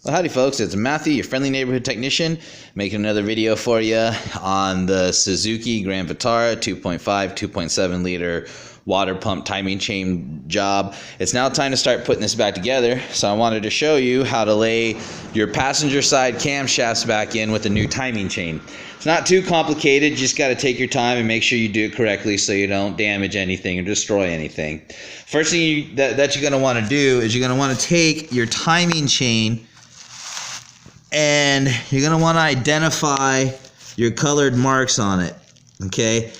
Well, howdy folks, it's Matthew, your friendly neighborhood technician, making another video for you on the Suzuki Grand Vitara 2.5, 2.7 liter water pump timing chain job. It's now time to start putting this back together, so I wanted to show you how to lay your passenger side camshafts back in with the new timing chain. It's not too complicated, you just got to take your time and make sure you do it correctly so you don't damage anything or destroy anything. First thing that you're going to want to do is you're going to want to take your timing chain and you're going to want to identify your colored marks on it. Okay,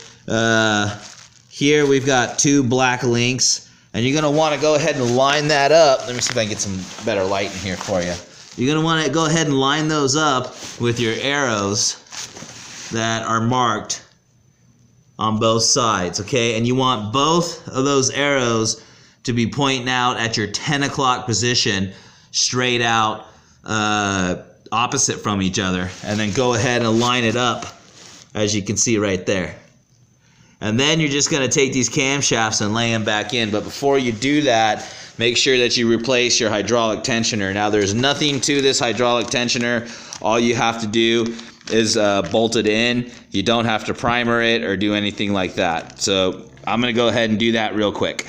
here we've got two black links, and you're going to want to go ahead and line that up. Let me see if I can get some better light in here for you. You're going to want to go ahead and line those up with your arrows that are marked on both sides, okay? And you want both of those arrows to be pointing out at your 10 o'clock position, straight out, opposite from each other, and then go ahead and line it up as you can see right there. And then you're just going to take these camshafts and lay them back in. But before you do that, make sure that you replace your hydraulic tensioner. Now there's nothing to this hydraulic tensioner. All you have to do is bolt it in. You don't have to primer it or do anything like that. So I'm going to go ahead and do that real quick.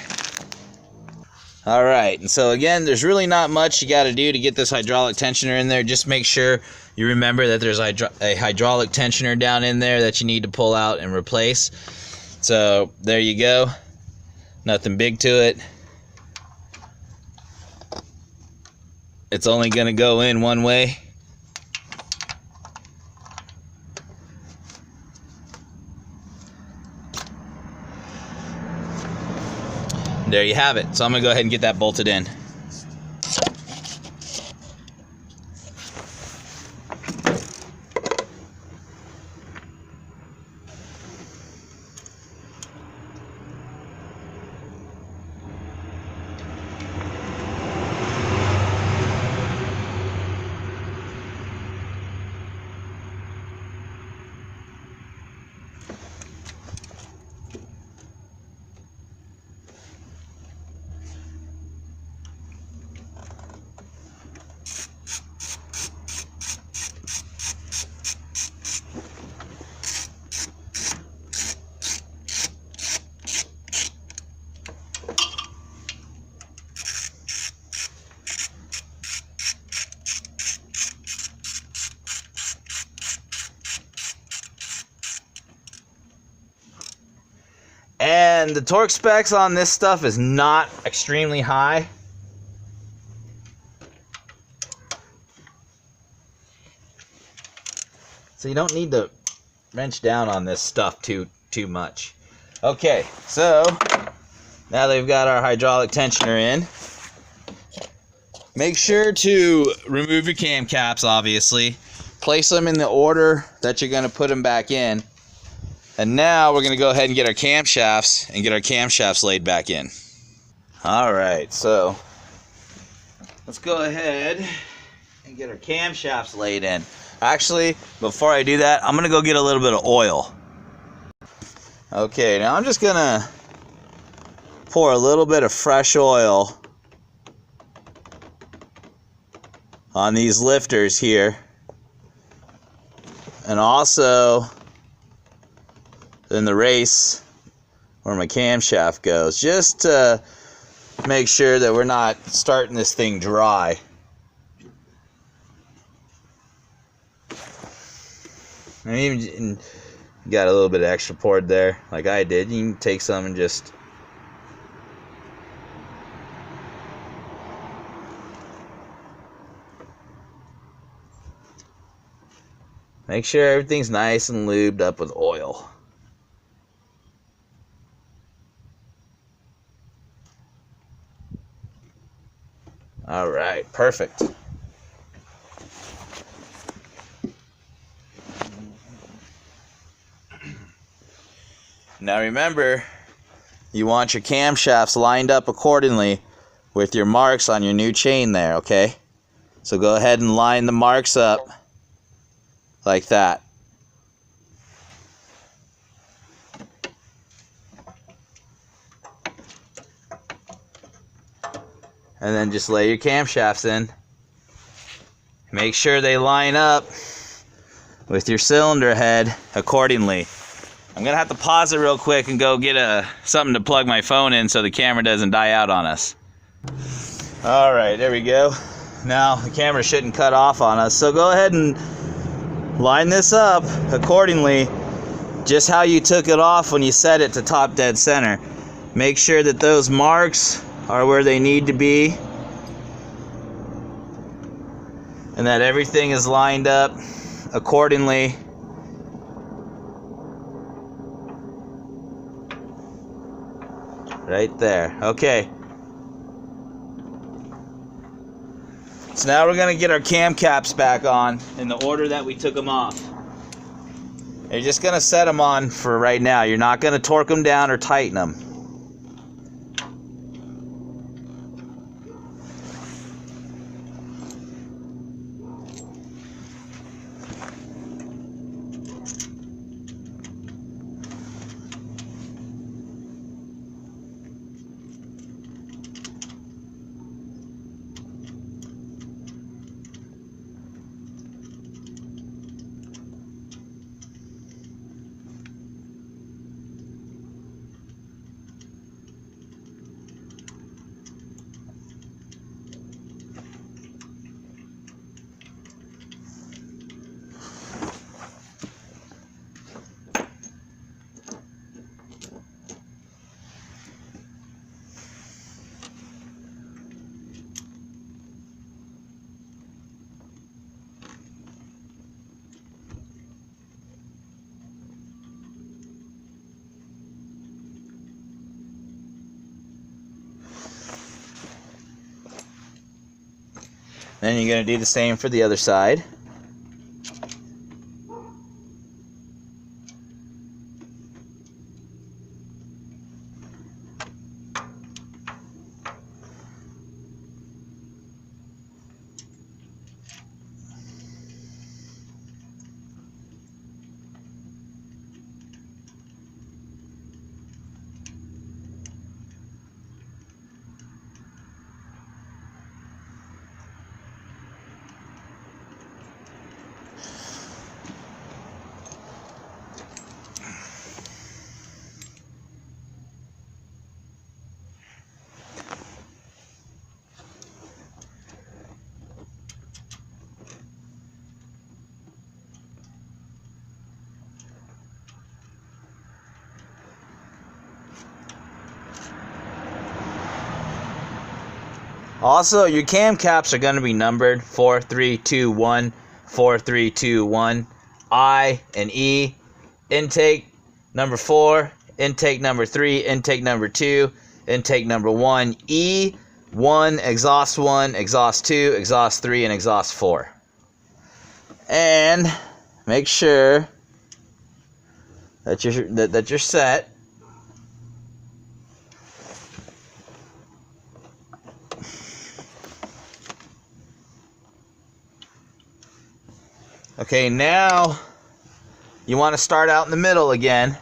Alright, and so again, there's really not much you got to do to get this hydraulic tensioner in there. Just make sure you remember that there's a hydraulic tensioner down in there that you need to pull out and replace. So there you go. Nothing big to it. It's only going to go in one way. There you have it. So I'm going to go ahead and get that bolted in. And the torque specs on this stuff is not extremely high. So you don't need to wrench down on this stuff too much. Okay, so now that we've got our hydraulic tensioner in, make sure to remove your cam caps, obviously. Place them in the order that you're going to put them back in. And now we're going to go ahead and get our camshafts laid back in. Alright, so let's go ahead and get our camshafts laid in. Actually, before I do that, I'm going to go get a little bit of oil. Okay, now I'm just going to pour a little bit of fresh oil on these lifters here. And also in the race where my camshaft goes, just to make sure that we're not starting this thing dry. I mean, even got a little bit of extra poured there like I did. You can take some and just make sure everything's nice and lubed up with oil. Alright, perfect. Now remember, you want your camshafts lined up accordingly with your marks on your new chain there, okay? So go ahead and line the marks up like that. and then just lay your camshafts in. Make sure they line up with your cylinder head accordingly. I'm gonna have to pause it real quick and go get something to plug my phone in so the camera doesn't die out on us. All right, there we go. Now the camera shouldn't cut off on us, so go ahead and line this up accordingly, just how you took it off when you set it to top dead center. Make sure that those marks are where they need to be and that everything is lined up accordingly. Right there. Okay. So now we're going to get our cam caps back on in the order that we took them off. You're just going to set them on for right now. You're not going to torque them down or tighten them. Then you're going to do the same for the other side. Also, your cam caps are going to be numbered 4, 3, 2, 1, 4, 3, 2, 1, I and E. Intake number 4, intake number 3, intake number 2, intake number 1, E, 1, exhaust 2, exhaust 3, and exhaust 4. And make sure that you're set. Okay, now you want to start out in the middle again.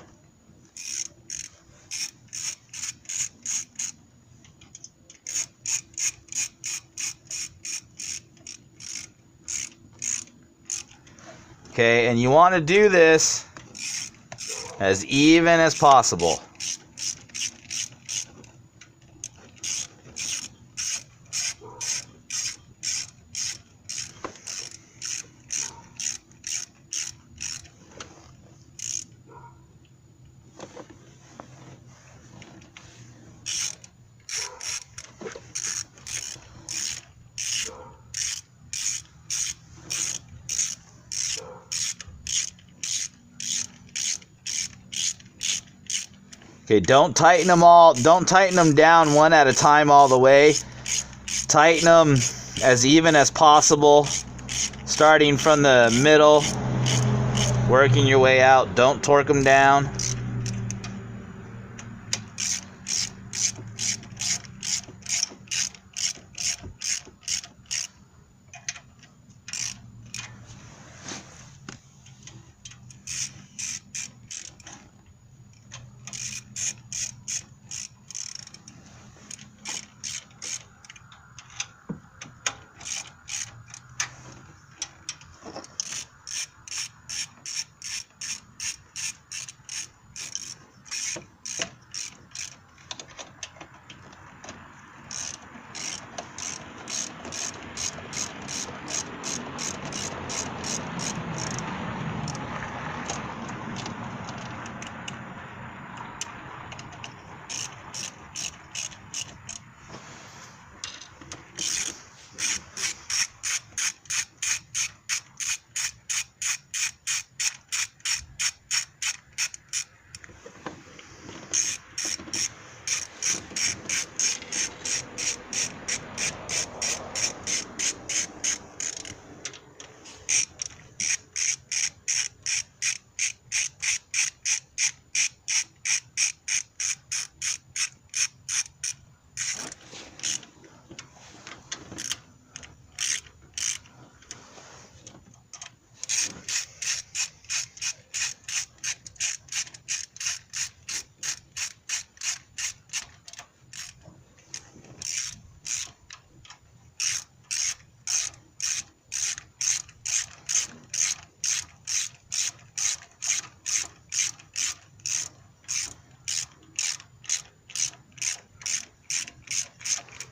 Okay, and you want to do this as even as possible. Okay, don't tighten them all. Don't tighten them down one at a time all the way. Tighten them as even as possible, starting from the middle, working your way out. Don't torque them down.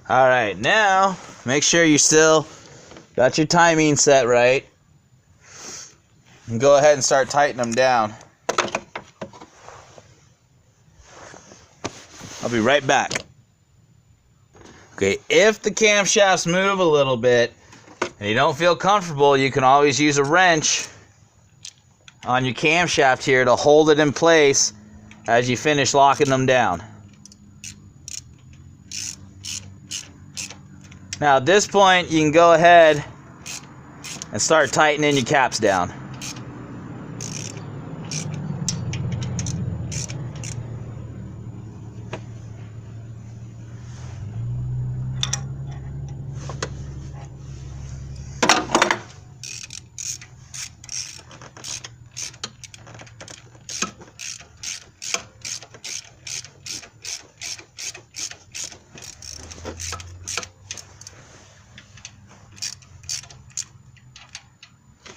All right, now make sure you still got your timing set right. And go ahead and start tightening them down. I'll be right back. Okay, if the camshafts move a little bit and you don't feel comfortable, you can always use a wrench on your camshaft here to hold it in place as you finish locking them down. Now at this point, you can go ahead and start tightening your caps down.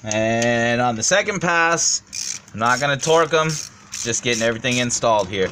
And on the second pass, I'm not going to torque them, just getting everything installed here.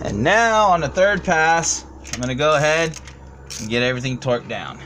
And now on the third pass, I'm going to go ahead and get everything torqued down.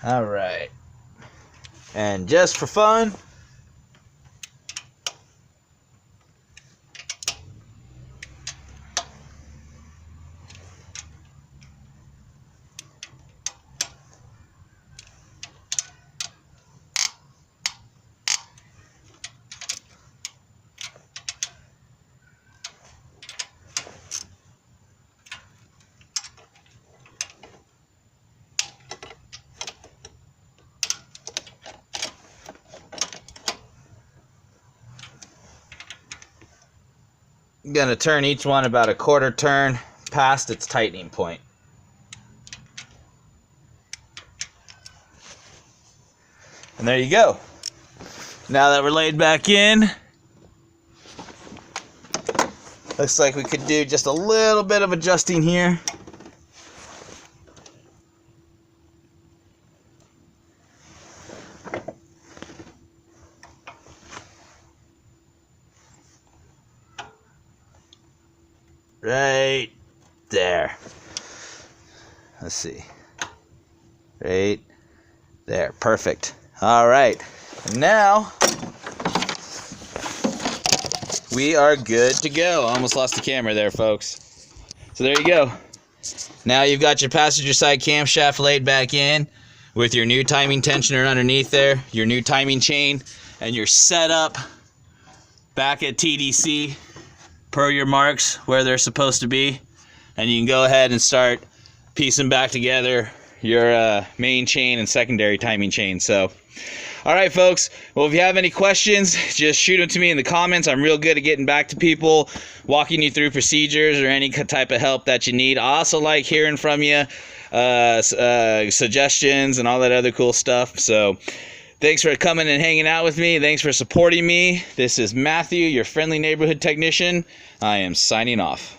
All right, and just for fun, I'm going to turn each one about a quarter turn past its tightening point. And there you go. Now that we're laid back in, looks like we could do just a little bit of adjusting here. Right there. Let's see. Right there. Perfect. All right. And now we are good to go. Almost lost the camera there, folks. So there you go. Now you've got your passenger side camshaft laid back in with your new timing tensioner underneath there, your new timing chain, and your setup back at TDC. per your marks where they're supposed to be, and you can go ahead and start piecing back together your main chain and secondary timing chain. So all right, folks. Well, if you have any questions, just shoot them to me in the comments. I'm real good at getting back to people, walking you through procedures or any type of help that you need. I also like hearing from you, suggestions and all that other cool stuff. So thanks for coming and hanging out with me. Thanks for supporting me. This is Matthew, your friendly neighborhood technician. I am signing off.